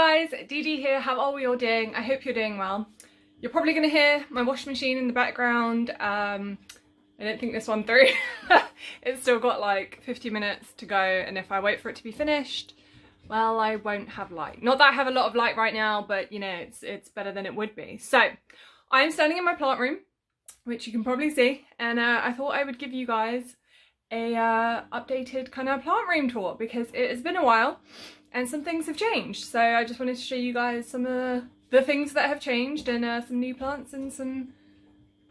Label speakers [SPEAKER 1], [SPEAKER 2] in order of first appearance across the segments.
[SPEAKER 1] guys, Dee here. How are we all doing? I hope you're doing well. You're probably going to hear my washing machine in the background. I don't think this one through. It's still got like 50 minutes to go, and if I wait for it to be finished, well, I won't have light. Not that I have a lot of light right now, but you know, it's better than it would be. So I'm standing in my plant room, which you can probably see, and I thought I would give you guys a updated kind of plant room tour because it has been a while and some things have changed. So I just wanted to show you guys some of the things that have changed, and some new plants and some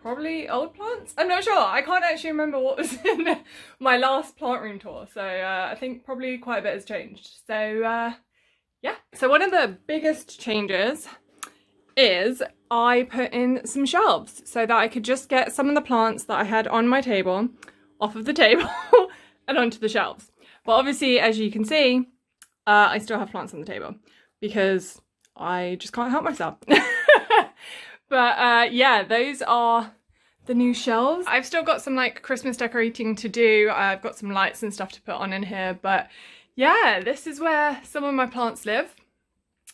[SPEAKER 1] probably old plants. I'm not sure. I can't actually remember what was in my last plant room tour. So I think probably quite a bit has changed. So yeah. So one of the biggest changes is I put in some shelves so that I could just get some of the plants that I had on my table off of the table and onto the shelves. But obviously, as you can see, I still have plants on the table because I just can't help myself. But yeah, those are the new shelves. I've still got some like Christmas decorating to do. I've got some lights and stuff to put on in here, but yeah, this is where some of my plants live.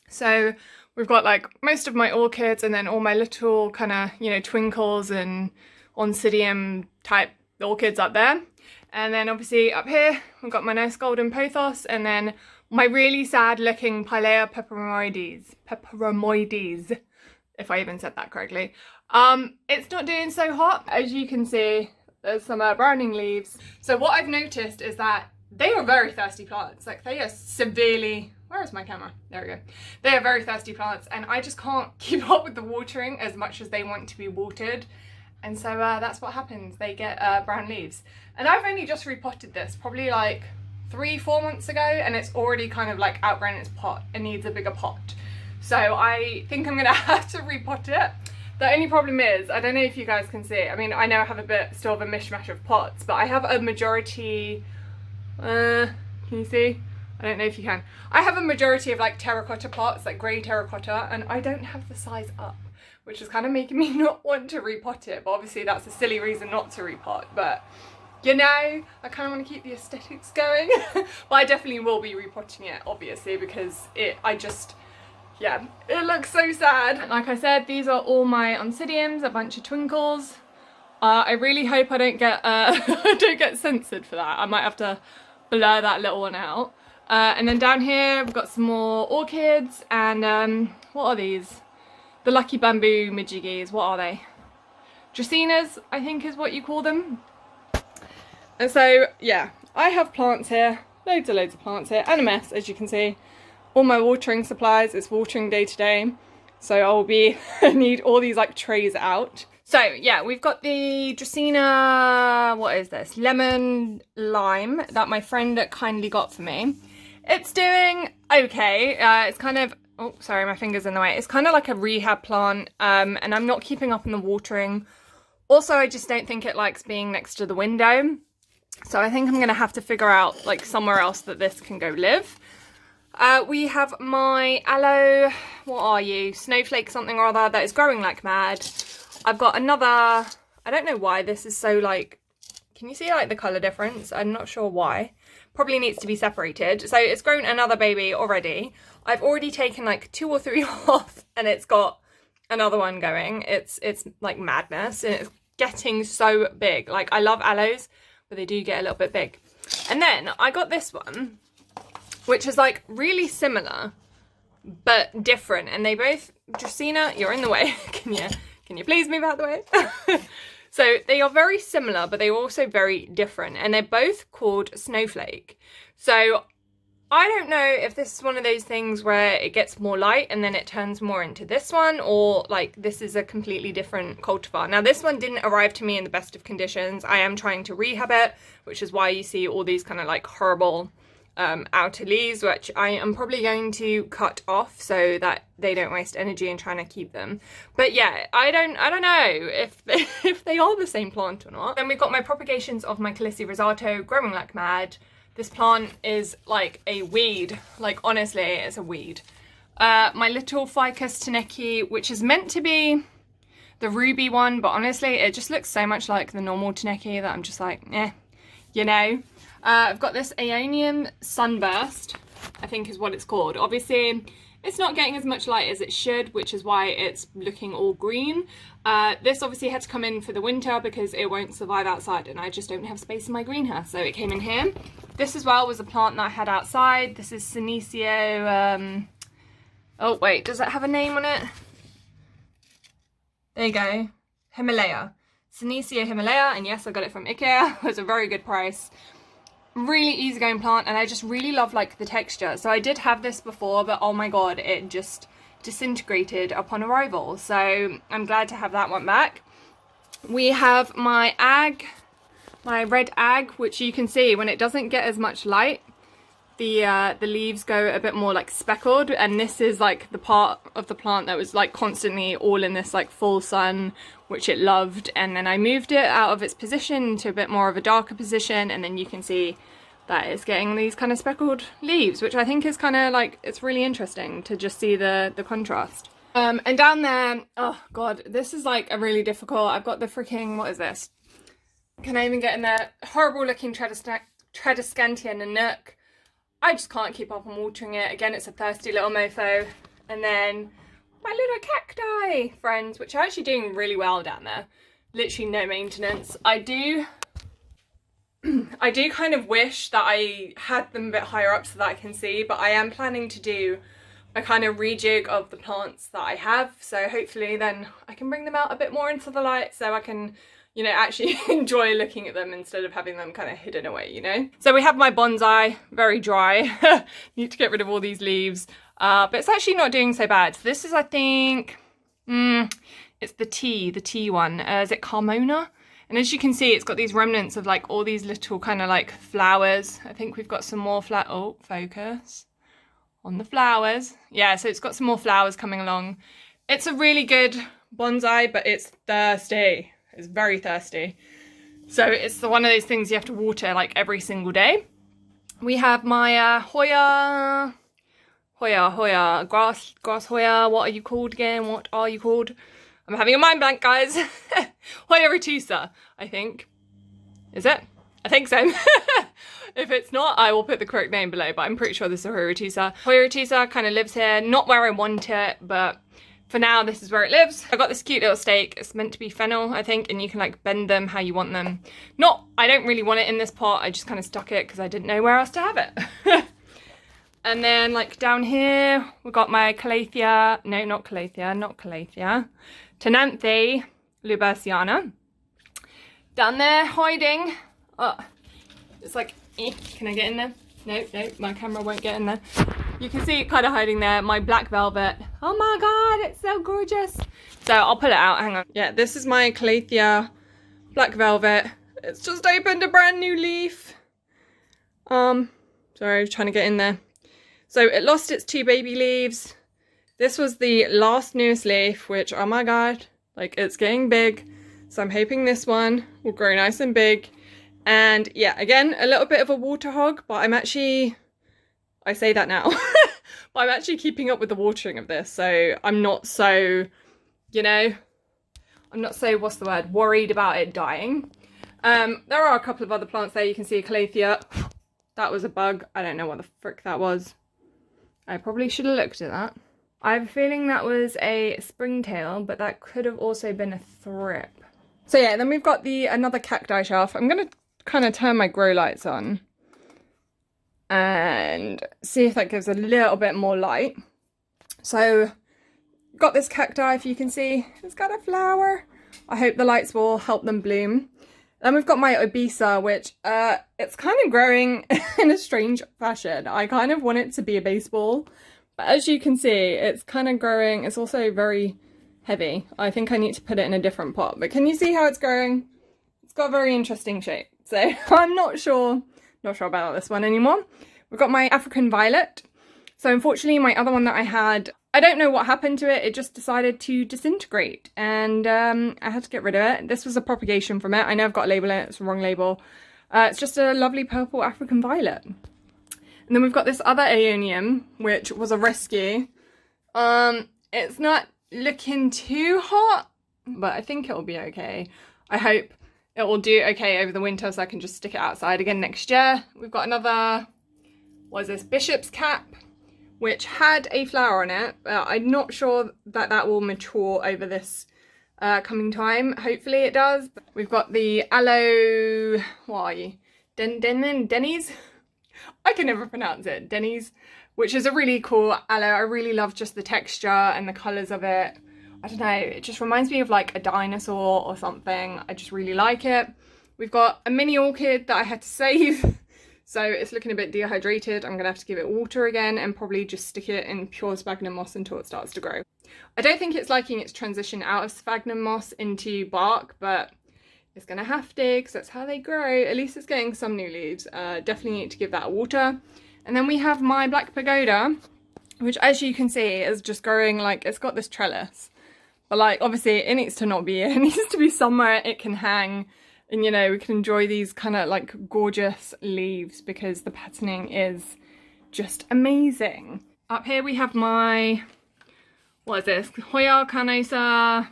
[SPEAKER 1] So we've got like most of my orchids and then all my little kind of, you know, twinkles and Oncidium type orchids up there. And then obviously up here, we've got my nice golden pothos, and then my really sad looking Pilea peperomoides, if I even said that correctly. It's not doing so hot. As you can see, there's some browning leaves. So what I've noticed is that they are very thirsty plants. Like, they are severely, where is my camera? There we go. They are very thirsty plants, and I just can't keep up with the watering as much as they want to be watered. And so that's what happens. They get brown leaves. And I've only just repotted this probably like 3-4 months ago, and it's already kind of like outgrown its pot and needs a bigger pot. So I think I'm gonna have to repot it. The only problem is, I don't know if you guys can see, I mean, I know I have a bit still of a mishmash of pots, but I have a majority, can you see? I don't know if you can. I have a majority of like terracotta pots, like grey terracotta, and I don't have the size up, which is kind of making me not want to repot it. But obviously that's a silly reason not to repot, but you know, I kind of want to keep the aesthetics going. But I definitely will be repotting it, obviously, because yeah, it looks so sad. Like I said, these are all my Oncidiums, a bunch of twinkles. I really hope I don't get I don't get censored for that. I might have to blur that little one out. And then down here we've got some more orchids, and what are these? The lucky bamboo majiggies. What are they? Dracaenas, I think is what you call them. And so yeah, I have plants here, loads of plants here, and a mess, as you can see. All my watering supplies, it's watering day to day, so I'll be need all these like trays out. So yeah, we've got the Dracaena, what is this, lemon lime that my friend kindly got for me. It's doing okay. It's kind of, oh sorry, my finger's in the way. It's kind of like a rehab plant, and I'm not keeping up on the watering. Also, I just don't think it likes being next to the window, so I think I'm gonna have to figure out like somewhere else that this can go live. We have my aloe, what are you, snowflake something or other, that is growing like mad. I've got another, I don't know why this is so like, can you see like the colour difference? I'm not sure why. Probably needs to be separated. So it's grown another baby already. I've already taken like 2 or 3 off, and it's got another one going. It's like madness, and it's getting so big. Like, I love aloes, but they do get a little bit big. And then I got this one, which is like really similar but different, and they both, Dracaena, you're in the way. Can you please move out the way? So they are very similar, but they're also very different, and they're both called snowflake. So I don't know if this is one of those things where it gets more light and then it turns more into this one, or like this is a completely different cultivar. Now this one didn't arrive to me in the best of conditions. I am trying to rehab it, which is why you see all these kind of like horrible outer leaves, which I am probably going to cut off so that they don't waste energy in trying to keep them. But yeah, I don't know if they are the same plant or not. Then we've got my propagations of my Calissi rosato growing like mad. This plant is like a weed, like honestly, it's a weed. My little Ficus Taneki, which is meant to be the ruby one, but honestly, it just looks so much like the normal Taneki that I'm just like, eh, you know. I've got this Aeonium Sunburst, I think is what it's called. Obviously, it's not getting as much light as it should, which is why it's looking all green. This obviously had to come in for the winter because it won't survive outside and I just don't have space in my greenhouse, so it came in here. This as well was a plant that I had outside. This is Senecio, oh wait, does it have a name on it? There you go, Himalaya. Senecio Himalaya, and yes, I got it from IKEA. It was a very good price. Really easygoing plant, and I just really love like the texture. So I did have this before, but oh my god, it just disintegrated upon arrival. So I'm glad to have that one back. We have my red ag, which you can see when it doesn't get as much light, the leaves go a bit more like speckled, and this is like the part of the plant that was like constantly all in this like full sun, which it loved, and then I moved it out of its position to a bit more of a darker position, and then you can see that it's getting these kind of speckled leaves, which I think is kind of like, it's really interesting to just see the contrast. And down there, oh god, this is like a really difficult, I've got the freaking, what is this? Can I even get in there? Horrible looking Tradescantia Nanook. I just can't keep up on watering it. Again, it's a thirsty little mofo. And then my little cacti friends, which are actually doing really well down there. Literally no maintenance. I do kind of wish that I had them a bit higher up so that I can see, but I am planning to do a kind of rejig of the plants that I have. So hopefully then I can bring them out a bit more into the light so I can, you know, actually enjoy looking at them instead of having them kind of hidden away, you know? So we have my bonsai, very dry. Need to get rid of all these leaves. But it's actually not doing so bad. So this is, I think, it's the tea one. Is it Carmona? And as you can see, it's got these remnants of like all these little kind of like flowers. I think we've got some more oh, focus on the flowers. Yeah, so it's got some more flowers coming along. It's a really good bonsai, but it's thirsty. It's very thirsty. So it's one of those things you have to water like every single day. We have my Hoya, grass Hoya, what are you called again? What are you called? I'm having a mind blank, guys. Hoya retusa, I think. Is it? I think so. If it's not, I will put the correct name below, but I'm pretty sure this is Hoya retusa. Hoya retusa kind of lives here, not where I want it, but for now, this is where it lives. I got this cute little stake. It's meant to be fennel, I think, and you can like bend them how you want them. I don't really want it in this pot. I just kind of stuck it because I didn't know where else to have it. And then like down here, we've got my Calathea. No, not Calathea. Tenanthe Luberciana. Down there, hiding. Oh, it's like, can I get in there? No, my camera won't get in there. You can see it kind of hiding there, my black velvet. Oh my god, it's so gorgeous. So I'll pull it out, hang on. Yeah, this is my Calathea black velvet. It's just opened a brand new leaf. Sorry, I was trying to get in there. So it lost its 2 baby leaves. This was the last newest leaf, which, oh my god, like it's getting big. So I'm hoping this one will grow nice and big. And yeah, again, a little bit of a water hog, but I'm actually, I say that now, but I'm actually keeping up with the watering of this. So I'm not so, you know, I'm not so, what's the word, worried about it dying. There are a couple of other plants there. You can see a Calathea. That was a bug. I don't know what the frick that was. I probably should have looked at that. I have a feeling that was a springtail, but that could have also been a thrip. So yeah, then we've got another cacti shelf. I'm going to kind of turn my grow lights on and see if that gives a little bit more light. So got this cacti, if you can see, it's got a flower. I hope the lights will help them bloom. Then we've got my Obisa, which it's kind of growing in a strange fashion. I kind of want it to be a baseball, but as you can see, it's kind of growing. It's also very heavy. I think I need to put it in a different pot, but can you see how it's growing? It's got a very interesting shape. So I'm not sure about this one anymore. We've got my African violet. So unfortunately, my other one that I had, I don't know what happened to it. It just decided to disintegrate, and I had to get rid of it. This was a propagation from it. I know I've got a label in it. It's the wrong label. It's just a lovely purple African violet. And then we've got this other Aeonium, which was a rescue. It's not looking too hot, but I think it'll be okay. I hope it will do okay over the winter so I can just stick it outside again next year. We've got another, what is this, Bishop's Cap, which had a flower on it. I'm not sure that that will mature over this coming time. Hopefully it does. We've got the Aloe, what are you? Denny's? I can never pronounce it. Denny's, which is a really cool aloe. I really love just the texture and the colours of it. I don't know, it just reminds me of like a dinosaur or something. I just really like it. We've got a mini orchid that I had to save. So it's looking a bit dehydrated. I'm gonna have to give it water again and probably just stick it in pure sphagnum moss until it starts to grow. I don't think it's liking its transition out of sphagnum moss into bark, but it's gonna have to because that's how they grow. At least it's getting some new leaves. Definitely need to give that water. And then we have my black pagoda, which as you can see is just growing like, it's got this trellis. But like, obviously it needs to not be here. It needs to be somewhere it can hang. And you know, we can enjoy these kind of like gorgeous leaves because the patterning is just amazing. Up here we have my, what is this? Hoya Carnosa.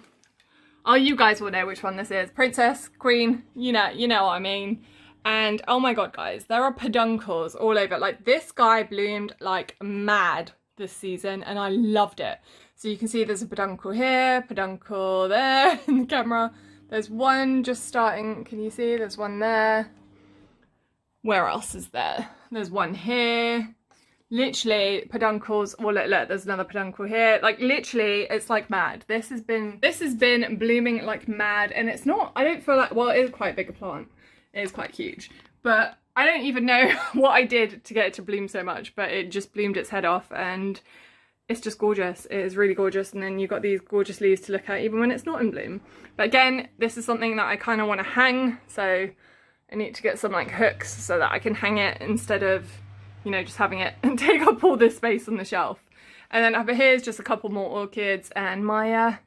[SPEAKER 1] Oh, you guys will know which one this is. Princess, Queen, you know what I mean. And oh my god, guys, there are peduncles all over. Like this guy bloomed like mad this season and I loved it. So you can see there's a peduncle here, peduncle there in the camera. There's one just starting, can you see? There's one there. Where else is there? There's one here. Literally peduncles, well look, there's another peduncle here. Like literally, it's like mad. This has been blooming like mad and it's not, I don't feel like, well it is quite a bigger plant. It is quite huge. But I don't even know what I did to get it to bloom so much, but it just bloomed its head off and it's just gorgeous. It is really gorgeous. And then you've got these gorgeous leaves to look at even when it's not in bloom. But again, this is something that I kind of want to hang. So I need to get some like hooks so that I can hang it instead of, you know, just having it and take up all this space on the shelf. And then over here is just a couple more orchids and my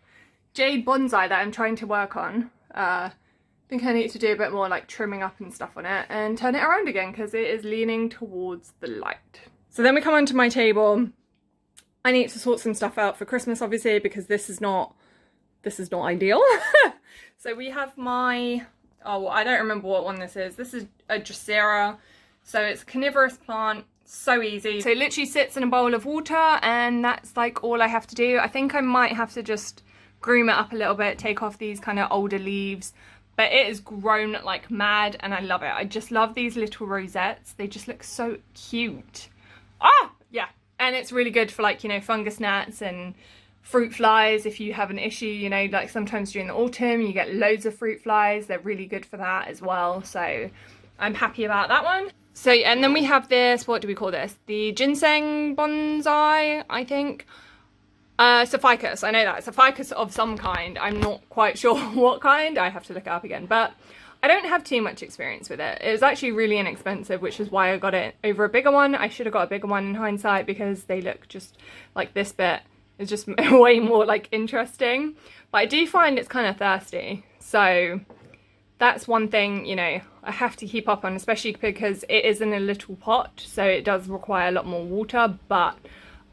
[SPEAKER 1] jade bonsai that I'm trying to work on. I think I need to do a bit more like trimming up and stuff on it and turn it around again because it is leaning towards the light. So then we come onto my table. I need to sort some stuff out for Christmas obviously because this is not ideal. So we have my, oh I don't remember what one this is. This is a Dracaena. So it's a carnivorous plant, so easy. So it literally sits in a bowl of water and that's like all I have to do. I think I might have to just groom it up a little bit, take off these kind of older leaves. But it has grown like mad and I love it. I just love these little rosettes. They just look so cute. Ah, yeah. And it's really good for like, you know, fungus gnats and fruit flies if you have an issue, you know, like sometimes during the autumn you get loads of fruit flies. They're really good for that as well. So I'm happy about that one. So, and then we have this, what do we call this? The Ginseng Bonsai, I think. It's a ficus, I know that. It's a ficus of some kind. I'm not quite sure what kind. I have to look it up again. But I don't have too much experience with it. It was actually really inexpensive, which is why I got it over a bigger one. I should have got a bigger one in hindsight because they look just like this bit is just way more like interesting. But I do find it's kind of thirsty. So that's one thing, you know, I have to keep up on, especially because it is in a little pot. So it does require a lot more water, but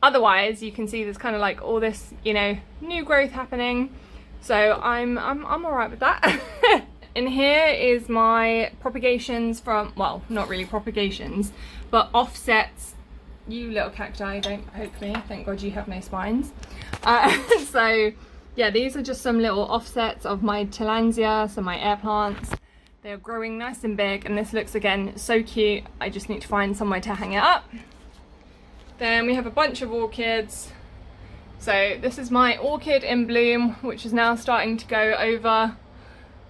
[SPEAKER 1] otherwise you can see there's kind of like all this, you know, new growth happening. So I'm all right with that. And here is my propagations from, well, not really propagations, but offsets. You little cacti, don't poke me. Thank God you have no spines. So yeah, these are just some little offsets of my Tillandsia, so my air plants. They're growing nice and big and this looks again so cute. I just need to find somewhere to hang it up. Then we have a bunch of orchids. So this is my orchid in bloom, which is now starting to go over.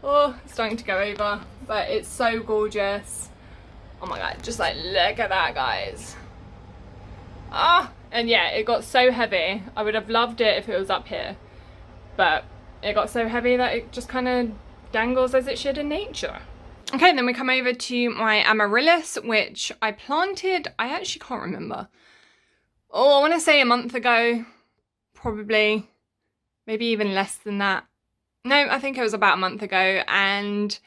[SPEAKER 1] Oh, it's starting to go over, but it's so gorgeous. Oh my god, just like look at that, guys. Ah, and yeah, it got so heavy. I would have loved it if it was up here, but it got so heavy that it just kind of dangles as it should in nature. Okay, then we come over to my Amaryllis, which I planted, I actually can't remember. Oh, I want to say a month ago, probably, maybe even less than that. No, I think it was about a month ago, and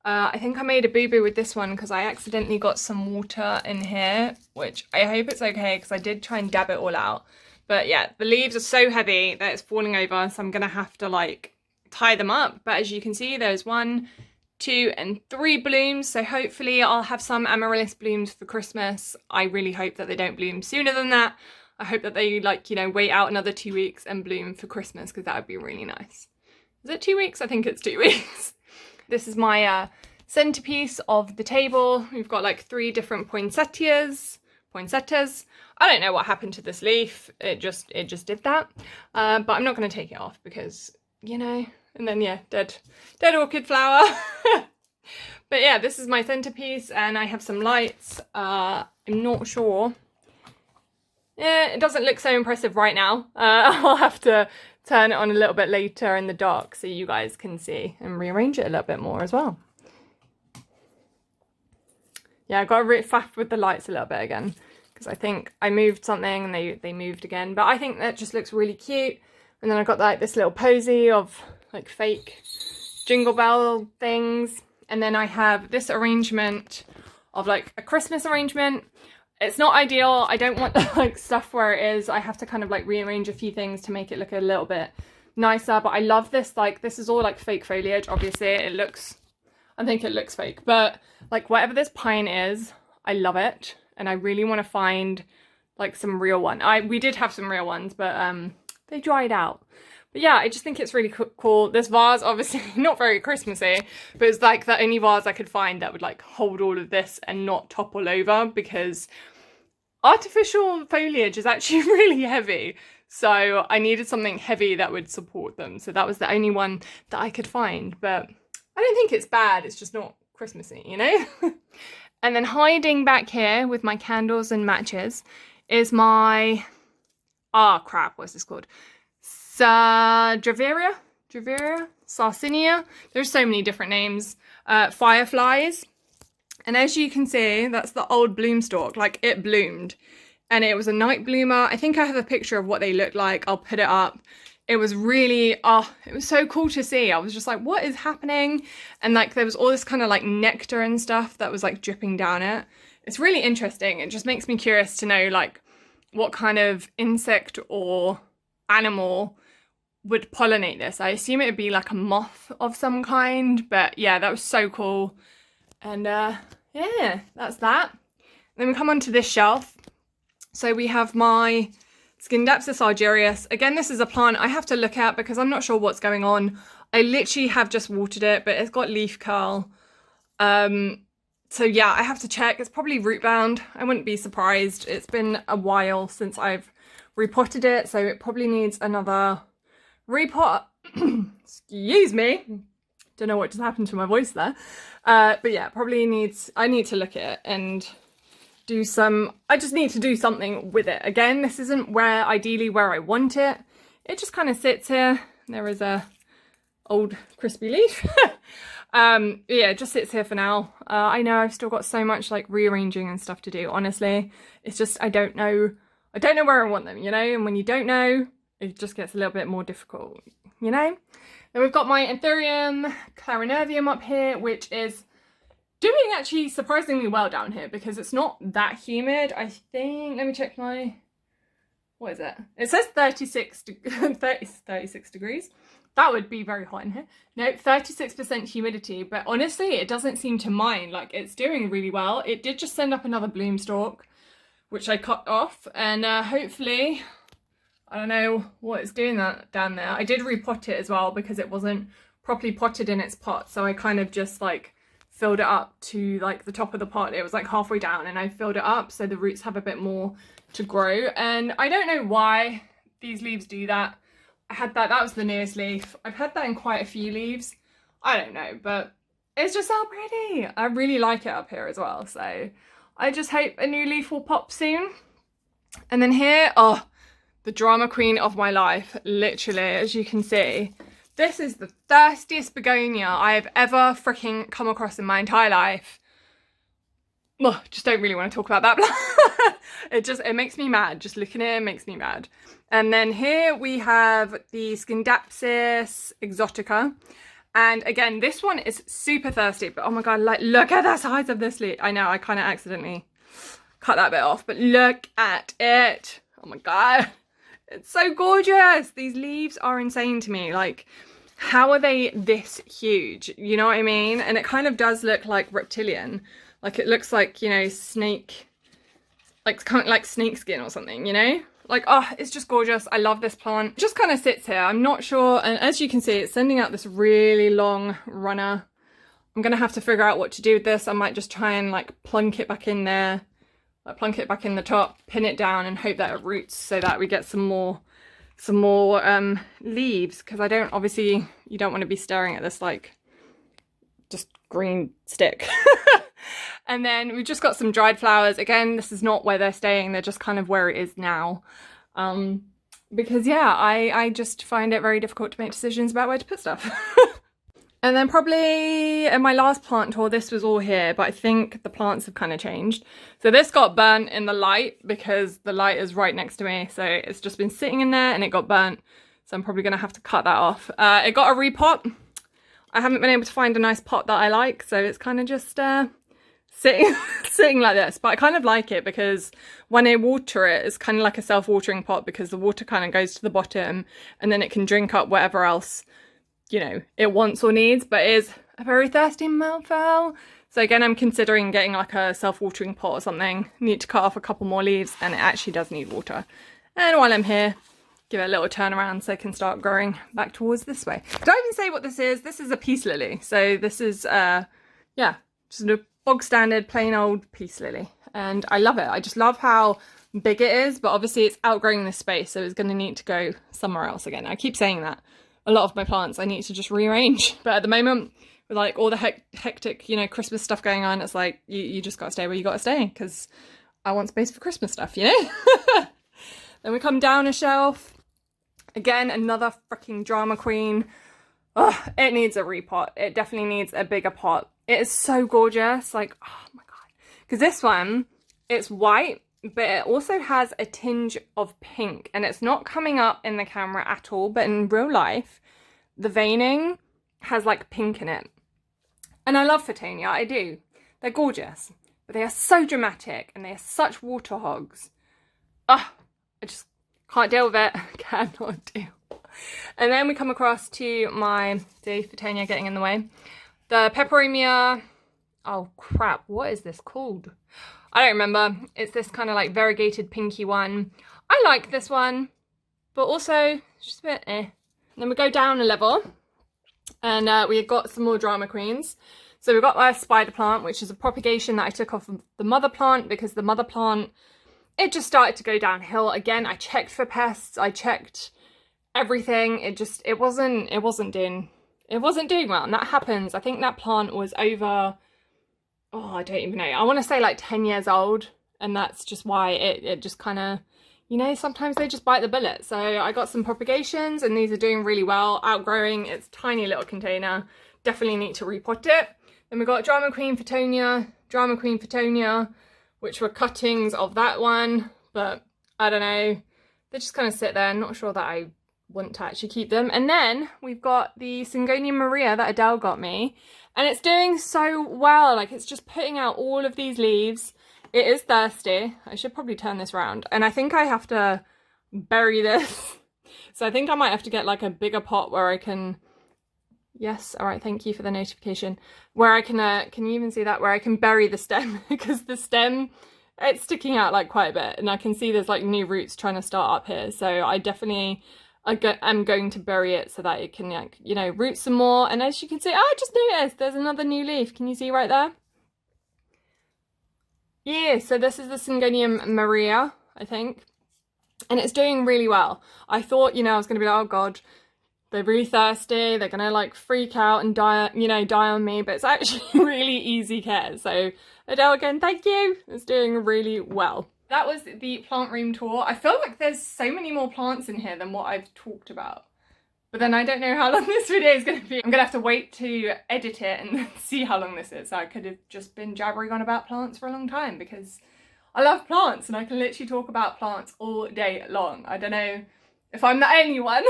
[SPEAKER 1] I think I made a boo-boo with this one because I accidentally got some water in here, which I hope it's okay because I did try and dab it all out. But yeah, the leaves are so heavy that it's falling over, so I'm going to have to like tie them up. But as you can see, there's 1, 2 and 3 blooms, so hopefully I'll have some Amaryllis blooms for Christmas. I really hope that they don't bloom sooner than that. I hope that they like, you know, wait out another 2 weeks and bloom for Christmas, because that would be really nice. Is it 2 weeks? I think it's 2 weeks. This is my centerpiece of the table. We've got like 3 different poinsettias. I don't know what happened to this leaf. It just did that. But I'm not going to take it off because, you know, and then yeah, dead orchid flower. But yeah, this is my centerpiece, and I have some lights. I'm not sure. Yeah, it doesn't look so impressive right now. I'll have to turn it on a little bit later in the dark so you guys can see, and rearrange it a little bit more as well. Yeah, I got to faff with the lights a little bit again, because I think I moved something and they moved again. But I think that just looks really cute. And then I got like this little posy of like fake jingle bell things. And then I have this arrangement of like a Christmas arrangement. It's not ideal. I don't want like stuff where it is. I have to kind of like rearrange a few things to make it look a little bit nicer. But I love this. Like, this is all like fake foliage. Obviously it looks, I think it looks fake, but like whatever this pine is, I love it. And I really want to find like some real one. We did have some real ones, but they dried out. But yeah, I just think it's really cool. This vase, obviously not very Christmassy, but it's like the only vase I could find that would like hold all of this and not topple over, because artificial foliage is actually really heavy. So I needed something heavy that would support them. So that was the only one that I could find. But I don't think it's bad. It's just not Christmassy, you know? And then hiding back here with my candles and matches is my, crap, what's this called? Dracaena, Sarcinia. There's so many different names. Fireflies. And as you can see, that's the old bloom stalk. Like, it bloomed. And it was a night bloomer. I think I have a picture of what they look like. I'll put it up. It was really, it was so cool to see. I was just like, what is happening? And like, there was all this kind of like nectar and stuff that was like dripping down it. It's really interesting. It just makes me curious to know like what kind of insect or animal would pollinate this. I assume it would be like a moth of some kind, but yeah, that was so cool. And yeah, that's that. Then we come onto this shelf. So we have my Skindapsis Exotica. Again, this is a plant I have to look at because I'm not sure what's going on. I literally have just watered it, but it's got leaf curl. So yeah, I have to check. It's probably root bound. I wouldn't be surprised. It's been a while since I've repotted it, so it probably needs another repot. Excuse me. Don't know what just happened to my voice there. But yeah, probably needs, I need to look at it and do some, I just need to do something with it. Again, this isn't ideally where I want it. It just kind of sits here. There is a old crispy leaf. Yeah, it just sits here for now. I know I've still got so much like rearranging and stuff to do, honestly. It's just, I don't know where I want them, you know? And when you don't know, it just gets a little bit more difficult, you know? Then we've got my Ethereum Clarinervium up here, which is doing actually surprisingly well down here because it's not that humid. I think, let me check my, what is it? It says 36 degrees. That would be very hot in here. No, 36% humidity, but honestly, it doesn't seem to mind. Like, it's doing really well. It did just send up another bloom stalk, which I cut off, and hopefully, I don't know what it's doing that down there. I did repot it as well because it wasn't properly potted in its pot, so I kind of just like filled it up to like the top of the pot. It was like halfway down and I filled it up so the roots have a bit more to grow. And I don't know why these leaves do that. I had that was the newest leaf. I've had that in quite a few leaves. I don't know, but it's just so pretty. I really like it up here as well. So I just hope a new leaf will pop soon. And then here, oh, the drama queen of my life, literally, as you can see. This is the thirstiest begonia I have ever freaking come across in my entire life. Oh, just don't really want to talk about that plant. It makes me mad. Just looking at it makes me mad. And then here we have the Skindapsis Exotica. And again, this one is super thirsty, but oh my God, like, look at the size of this leaf. I know, I kind of accidentally cut that bit off, but look at it. Oh my God, it's so gorgeous. These leaves are insane to me. Like, how are they this huge? You know what I mean? And it kind of does look like reptilian. Like, it looks like, you know, snake, like kind of like snake skin or something, you know? Like, oh, it's just gorgeous. I love this plant. It just kind of sits here. I'm not sure. And as you can see, it's sending out this really long runner. I'm going to have to figure out what to do with this. I might just try and like plunk it back in there, like plunk it back in the top, pin it down and hope that it roots so that we get some more leaves. Because I don't, obviously, you don't want to be staring at this like just green stick. And then we've just got some dried flowers. Again, this is not where they're staying. They're just kind of where it is now. Because yeah, I just find it very difficult to make decisions about where to put stuff. And then probably in my last plant tour, this was all here, but I think the plants have kind of changed. So this got burnt in the light because the light is right next to me. So it's just been sitting in there and it got burnt. So I'm probably going to have to cut that off. It got a repot. I haven't been able to find a nice pot that I like. So it's kind of just sitting like this. But I kind of like it because when I water it, it's kind of like a self-watering pot because the water kind of goes to the bottom and then it can drink up whatever else, you know, it wants or needs. But it is a very thirsty mouthful. So again, I'm considering getting like a self-watering pot or something. Need to cut off a couple more leaves and it actually does need water. And while I'm here, give it a little turn around so it can start growing back towards this way. Don't even say what this is. This is a peace lily. So this is, yeah, just a bog standard plain old peace lily. And I love it. I just love how big it is, but obviously it's outgrowing this space. So it's going to need to go somewhere else again. I keep saying that. A lot of my plants I need to just rearrange. But at the moment, with like all the hectic, you know, Christmas stuff going on, it's like, you just got to stay where you got to stay because I want space for Christmas stuff, you know? Then we come down a shelf. Again, another freaking drama queen. Oh, it needs a repot. It definitely needs a bigger pot. It is so gorgeous. Like, oh my God. Because this one, it's white, but it also has a tinge of pink. And it's not coming up in the camera at all. But in real life, the veining has like pink in it. And I love Photonia. I do. They're gorgeous. But they are so dramatic. And they are such water hogs. Oh, I just can't deal with it. Cannot deal. And then we come across to my Photonia getting in the way. The Peperomia. Oh crap, what is this called? I don't remember. It's this kind of like variegated pinky one. I like this one, but also it's just a bit eh. And then we go down a level and we've got some more drama queens. So we've got our spider plant, which is a propagation that I took off of the mother plant because the mother plant, it just started to go downhill. Again, I checked for pests. I checked everything. It wasn't doing well. And that happens. I think that plant was over, oh, I don't even know. I want to say like 10 years old. And that's just why it just kind of, you know, sometimes they just bite the bullet. So I got some propagations and these are doing really well. Outgrowing its tiny little container. Definitely need to repot it. Then we got Drama Queen Photonia, which were cuttings of that one, but I don't know. They just kind of sit there. I'm not sure that I want to actually keep them. And then we've got the Syngonia Maria that Adele got me, and it's doing so well. Like, it's just putting out all of these leaves. It is thirsty. I should probably turn this around. And I think I have to bury this. So I think I might have to get like a bigger pot where I can... Yes, all right, thank you for the notification. Where I can you even see that? Where I can bury the stem, because the stem, it's sticking out like quite a bit. And I can see there's like new roots trying to start up here. So I definitely am going to bury it so that it can, like, you know, root some more. And as you can see, I just noticed there's another new leaf. Can you see right there? Yeah, so this is the Syngonia Maria, I think. And it's doing really well. I thought, you know, I was going to be like, oh God, they're really thirsty, they're gonna like freak out and die, you know, die on me, but it's actually really easy care. So Adele, again, thank you. It's doing really well. That was the plant room tour. I feel like there's so many more plants in here than what I've talked about. But then I don't know how long this video is gonna be. I'm gonna have to wait to edit it and see how long this is. So I could have just been jabbering on about plants for a long time because I love plants and I can literally talk about plants all day long. I don't know if I'm the only one.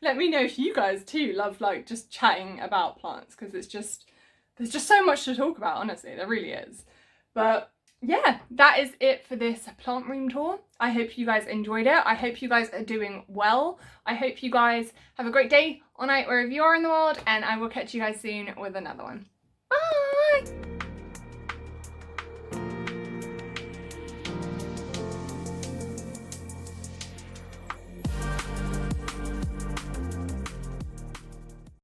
[SPEAKER 1] Let me know if you guys too love like just chatting about plants, because it's just, there's just so much to talk about, honestly, there really is. But yeah, that is it for this plant room tour. I hope you guys enjoyed it. I hope you guys are doing well. I hope you guys have a great day or night wherever you are in the world, and I will catch you guys soon with another one. Bye!